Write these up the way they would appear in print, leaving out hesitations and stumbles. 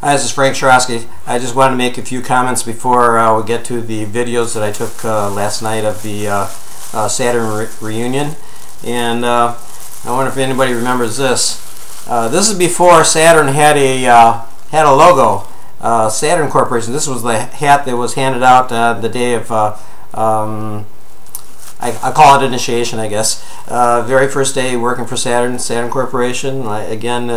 Hi, this is Frank Sherosky. I just wanted to make a few comments before we get to the videos that I took last night of the Saturn Reunion. And I wonder if anybody remembers this. This is before Saturn had a logo. Saturn Corporation. This was the hat that was handed out the day of I call it initiation, I guess. Very first day working for Saturn Corporation. Again,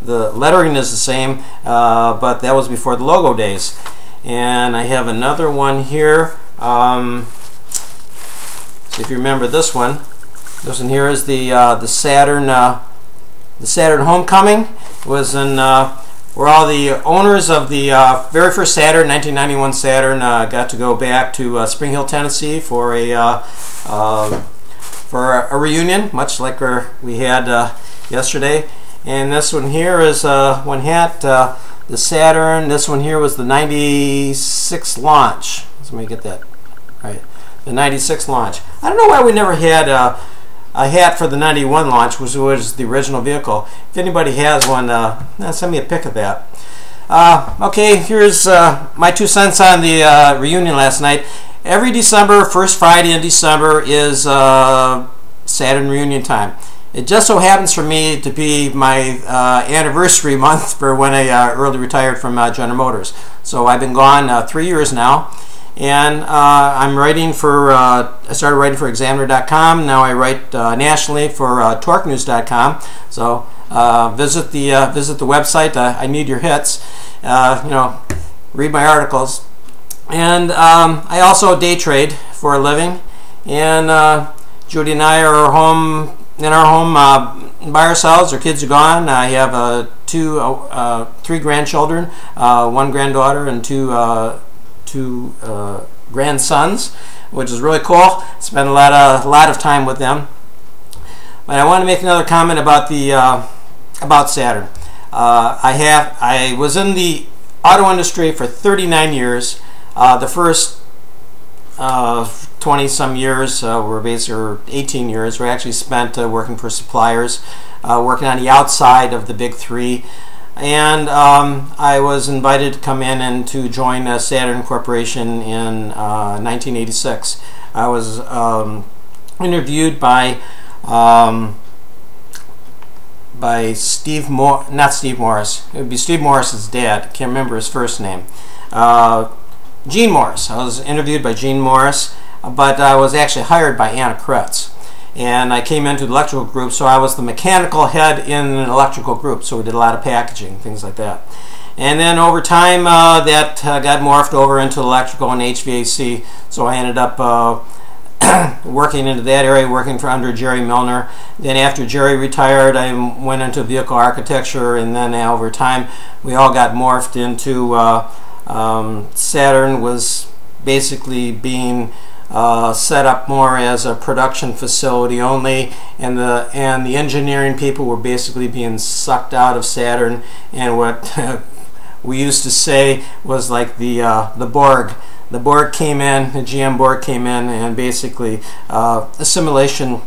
the lettering is the same, but that was before the logo days. And I have another one here. So if you remember this one here is the Saturn Homecoming. It was in where all the owners of the very first Saturn, 1991 Saturn, got to go back to Spring Hill, Tennessee for a reunion, much like we had yesterday. And this one here is one hat, the Saturn. This one here was the 96 launch. Let me get that right. The 96 launch. I don't know why we never had a hat for the 91 launch, which was the original vehicle. If anybody has one, send me a pic of that. Okay, here's my 2 cents on the reunion last night. Every December, first Friday in December is Saturn Reunion time. It just so happens for me to be my anniversary month for when I early retired from General Motors. So I've been gone 3 years now. And I'm writing for, I started writing for Examiner.com. Now I write nationally for TorqueNews.com. So visit the website. I need your hits. Read my articles. And I also day trade for a living. And Judy and I are home in our home by ourselves. Our kids are gone. I have 3 grandchildren, 1 granddaughter, and two grandsons, which is really cool. Spent a lot of time with them. But I want to make another comment about the about Saturn. I was in the auto industry for 39 years. The first 20-some years were basically 18 years were actually spent working for suppliers, working on the outside of the big 3. And I was invited to come in and to join Saturn Corporation in 1986. I was interviewed by Steve not Steve Morris. It would be Steve Morris's dad. I can't remember his first name. Gene Morris. I was interviewed by Gene Morris, but I was actually hired by Anna Kretz. And I came into the electrical group, so I was the mechanical head in an electrical group, so we did a lot of packaging, things like that. And then over time, that got morphed over into electrical and HVAC, so I ended up working into that area, working for under Jerry Milner. Then after Jerry retired, I went into vehicle architecture, and then over time, we all got morphed into Saturn was basically being set up more as a production facility only, and the engineering people were basically being sucked out of Saturn, and what we used to say was like the Borg. The Borg came in, the GM Borg came in, and basically assimilation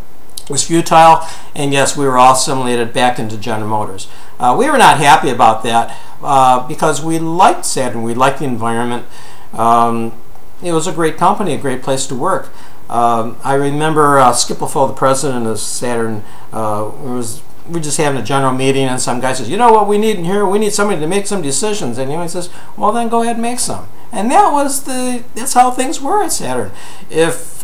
was futile, and yes, we were all assimilated back into General Motors. We were not happy about that because we liked Saturn, we liked the environment. It was a great company, a great place to work. I remember Skip Lefaux, the president of Saturn, we were just having a general meeting, and some guy says, "You know what we need in here? We need somebody to make some decisions." And he says, "Well, then go ahead and make some." And that's how things were at Saturn. If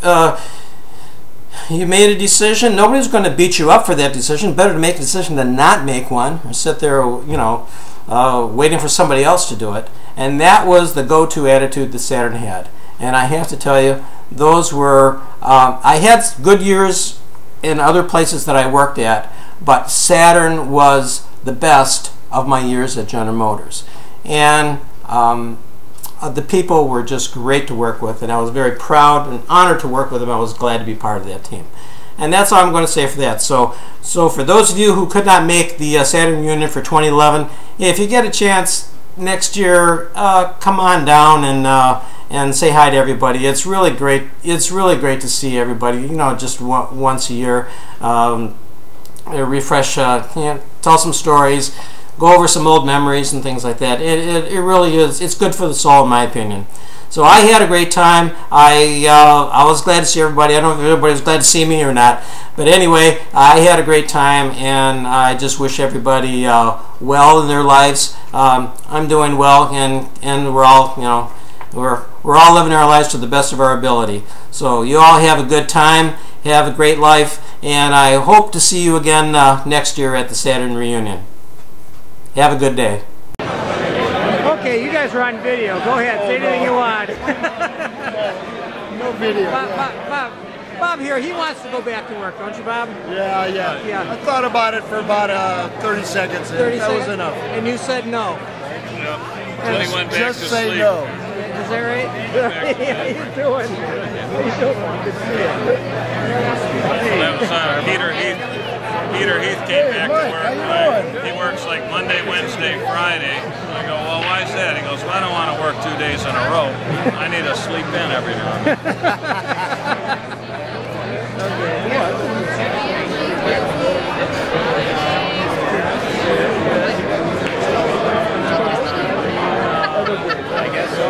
you made a decision, nobody's going to beat you up for that decision. Better to make a decision than not make one, or sit there, waiting for somebody else to do it. And that was the go-to attitude that Saturn had. And I have to tell you, those were, I had good years in other places that I worked at, but Saturn was the best of my years at General Motors. And the people were just great to work with, and I was very proud and honored to work with them. I was glad to be part of that team. And that's all I'm going to say for that. So for those of you who could not make the Saturn Reunion for 2011, if you get a chance next year, come on down and say hi to everybody. It's really great. It's really great to see everybody. Just once a year, refresh, tell some stories, go over some old memories and things like that. It really is. It's good for the soul, in my opinion. So I had a great time. I was glad to see everybody. I don't know if everybody was glad to see me or not, but anyway, I had a great time, and I just wish everybody well in their lives. I'm doing well, and we're all, you know, we're all living our lives to the best of our ability. So you all have a good time, have a great life, and I hope to see you again next year at the Saturn Reunion. Have a good day. Okay, you guys are on video. Go ahead, say anything you want. No video. Bob here, he wants to go back to work, don't you, Bob? Yeah. I thought about it for about 30 seconds. 30 that seconds? was enough. And you said no. Yep. Then he went back Just to say sleep. no. Is that right? How you doing? How you doing? Good to see you. That was Peter Heath. Peter Heath came back to work. He works like Monday, Wednesday, Friday. I go, well, why is that? He goes, well, I don't want to work 2 days in a row. I need to sleep in every now and I guess so.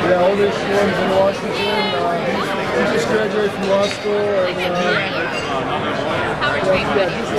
Yeah, oldest one's in Washington. He just graduated from law school. And, How much yeah, he's